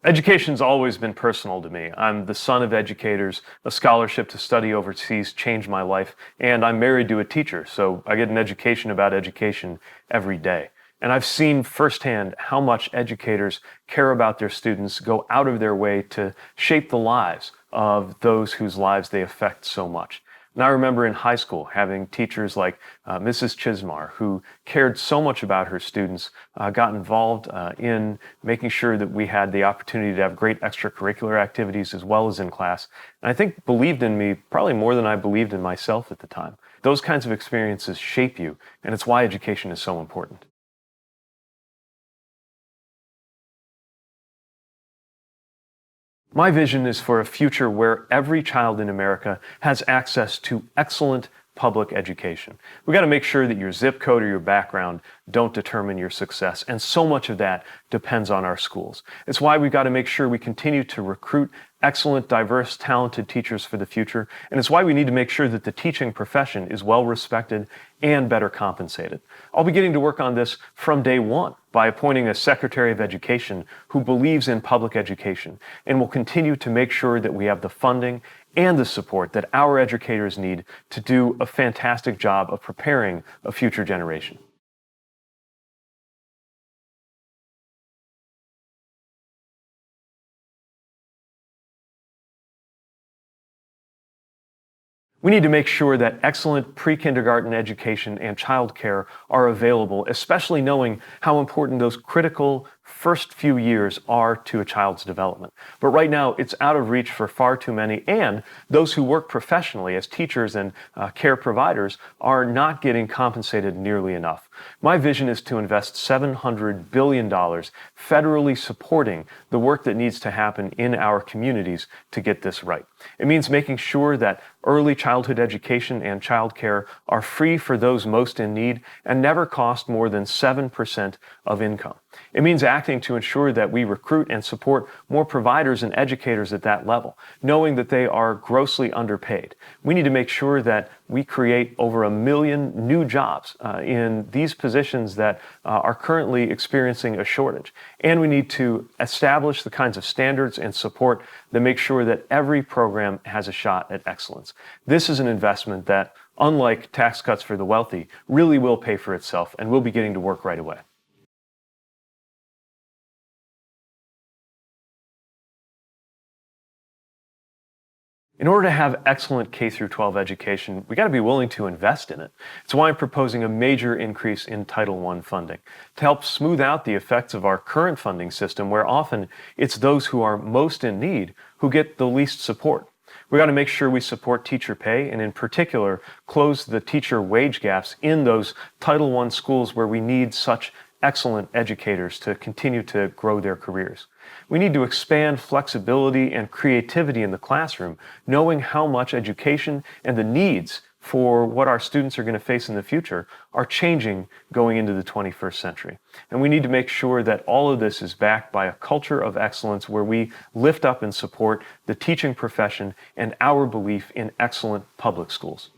Education's always been personal to me. I'm the son of educators. A scholarship to study overseas changed my life, and I'm married to a teacher, so I get an education about education every day. And I've seen firsthand how much educators care about their students, go out of their way to shape the lives of those whose lives they affect so much. And I remember in high school having teachers like Mrs. Chismar, who cared so much about her students, got involved in making sure that we had the opportunity to have great extracurricular activities as well as in class. And I think believed in me probably more than I believed in myself at the time. Those kinds of experiences shape you, and it's why education is so important. My vision is for a future where every child in America has access to excellent public education. We got to make sure that your zip code or your background don't determine your success, and so much of that depends on our schools. It's why we've got to make sure we continue to recruit excellent, diverse, talented teachers for the future, and it's why we need to make sure that the teaching profession is well respected and better compensated. I'll be getting to work on this from day one by appointing a Secretary of Education who believes in public education and will continue to make sure that we have the funding and the support that our educators need to do a fantastic job of preparing a future generation. We need to make sure that excellent pre-kindergarten education and childcare are available, especially knowing how important those critical first few years are to a child's development. But right now, it's out of reach for far too many, and those who work professionally as teachers and care providers are not getting compensated nearly enough. My vision is to invest $700 billion federally supporting the work that needs to happen in our communities to get this right. It means making sure that early childhood education and childcare are free for those most in need and never cost more than 7% of income. It means acting to ensure that we recruit and support more providers and educators at that level, knowing that they are grossly underpaid. We need to make sure that we create over 1 million new jobs in these positions that are currently experiencing a shortage. And we need to establish the kinds of standards and support that make sure that every program has a shot at excellence. This is an investment that, unlike tax cuts for the wealthy, really will pay for itself, and we'll be getting to work right away. In order to have excellent K through 12 education, we got to be willing to invest in it. It's why I'm proposing a major increase in Title I funding to help smooth out the effects of our current funding system, where often it's those who are most in need who get the least support. We got to make sure we support teacher pay and in particular close the teacher wage gaps in those Title I schools where we need such excellent educators to continue to grow their careers. We need to expand flexibility and creativity in the classroom, knowing how much education and the needs for what our students are going to face in the future are changing going into the 21st century. And we need to make sure that all of this is backed by a culture of excellence where we lift up and support the teaching profession and our belief in excellent public schools.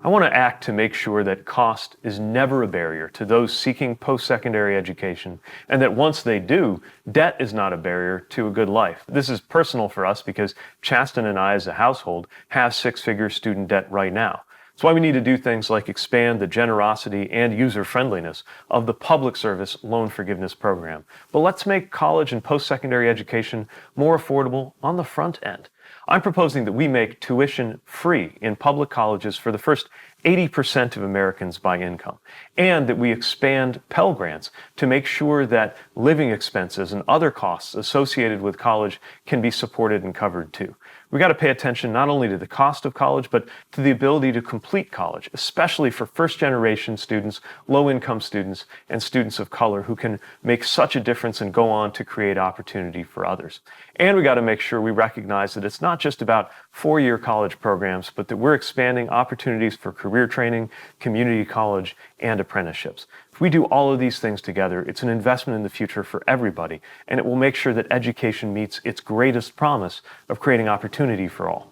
I want to act to make sure that cost is never a barrier to those seeking post-secondary education, and that once they do, debt is not a barrier to a good life. This is personal for us because Chasten and I as a household have six-figure student debt right now. That's why we need to do things like expand the generosity and user-friendliness of the public service loan forgiveness program. But let's make college and post-secondary education more affordable on the front end. I'm proposing that we make tuition free in public colleges for the first 80% of Americans by income, and that we expand Pell Grants to make sure that living expenses and other costs associated with college can be supported and covered too. We got to pay attention not only to the cost of college, but to the ability to complete college, especially for first-generation students, low-income students, and students of color who can make such a difference and go on to create opportunity for others. And we got to make sure we recognize that it's not just about four-year college programs, but that we're expanding opportunities for career training, community college, and apprenticeships. If we do all of these things together, it's an investment in the future for everybody, and it will make sure that education meets its greatest promise of creating opportunity for all.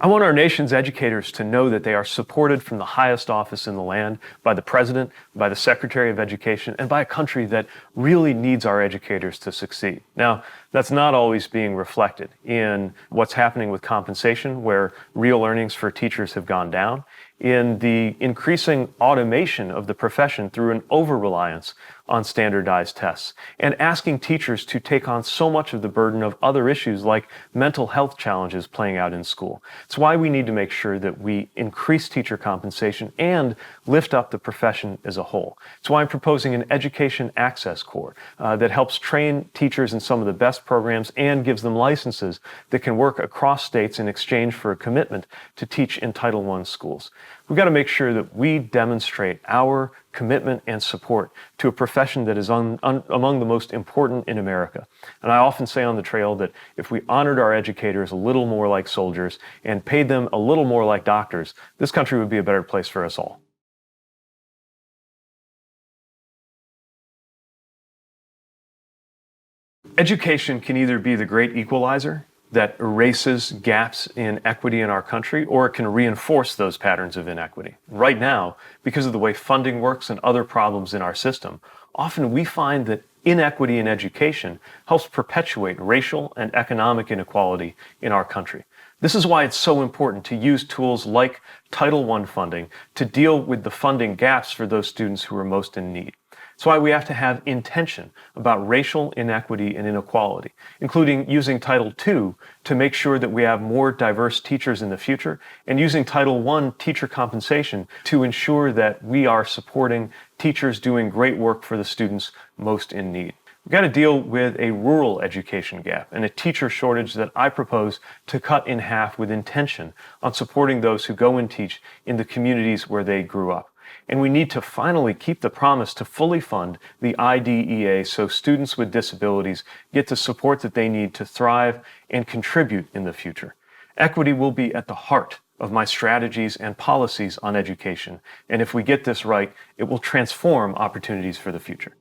I want our nation's educators to know that they are supported from the highest office in the land by the President, by the Secretary of Education, and by a country that really needs our educators to succeed. Now, that's not always being reflected in what's happening with compensation, where real earnings for teachers have gone down, in the increasing automation of the profession through an over-reliance on standardized tests, and asking teachers to take on so much of the burden of other issues like mental health challenges playing out in school. It's why we need to make sure that we increase teacher compensation and lift up the profession as a whole. It's why I'm proposing an Education Access Corps that helps train teachers in some of the best programs and gives them licenses that can work across states in exchange for a commitment to teach in Title I schools. We've got to make sure that we demonstrate our commitment and support to a profession that is among the most important in America. And I often say on the trail that if we honored our educators a little more like soldiers and paid them a little more like doctors, this country would be a better place for us all. Education can either be the great equalizer that erases gaps in equity in our country, or it can reinforce those patterns of inequity. Right now, because of the way funding works and other problems in our system, often we find that inequity in education helps perpetuate racial and economic inequality in our country. This is why it's so important to use tools like Title I funding to deal with the funding gaps for those students who are most in need. It's why we have to have intention about racial inequity and inequality, including using Title II to make sure that we have more diverse teachers in the future, and using Title I teacher compensation to ensure that we are supporting teachers doing great work for the students most in need. We've got to deal with a rural education gap and a teacher shortage that I propose to cut in half with intention on supporting those who go and teach in the communities where they grew up. And we need to finally keep the promise to fully fund the IDEA so students with disabilities get the support that they need to thrive and contribute in the future. Equity will be at the heart of my strategies and policies on education. And if we get this right, it will transform opportunities for the future.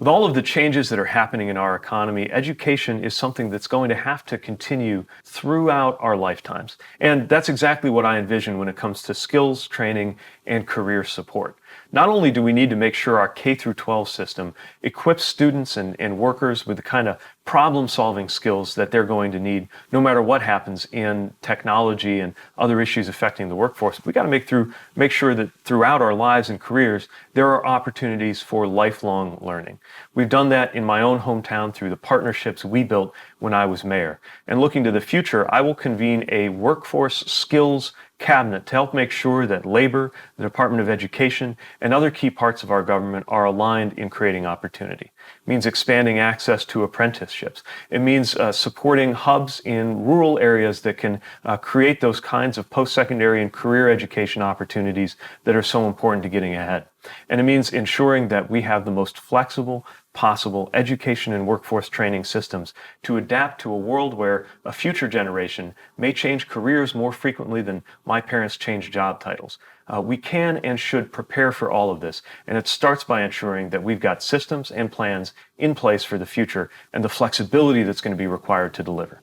With all of the changes that are happening in our economy, education is something that's going to have to continue throughout our lifetimes. And that's exactly what I envision when it comes to skills, training, and career support. Not only do we need to make sure our K-12 system equips students and workers with the kind of problem-solving skills that they're going to need no matter what happens in technology and other issues affecting the workforce, we got to make sure that throughout our lives and careers, there are opportunities for lifelong learning. We've done that in my own hometown through the partnerships we built when I was mayor. And looking to the future, I will convene a workforce skills cabinet to help make sure that labor, the Department of Education, and other key parts of our government are aligned in creating opportunity. It means expanding access to apprenticeships. It means supporting hubs in rural areas that can create those kinds of post-secondary and career education opportunities that are so important to getting ahead. And it means ensuring that we have the most flexible possible education and workforce training systems to adapt to a world where a future generation may change careers more frequently than my parents changed job titles. We can and should prepare for all of this, and it starts by ensuring that we've got systems and plans in place for the future and the flexibility that's going to be required to deliver.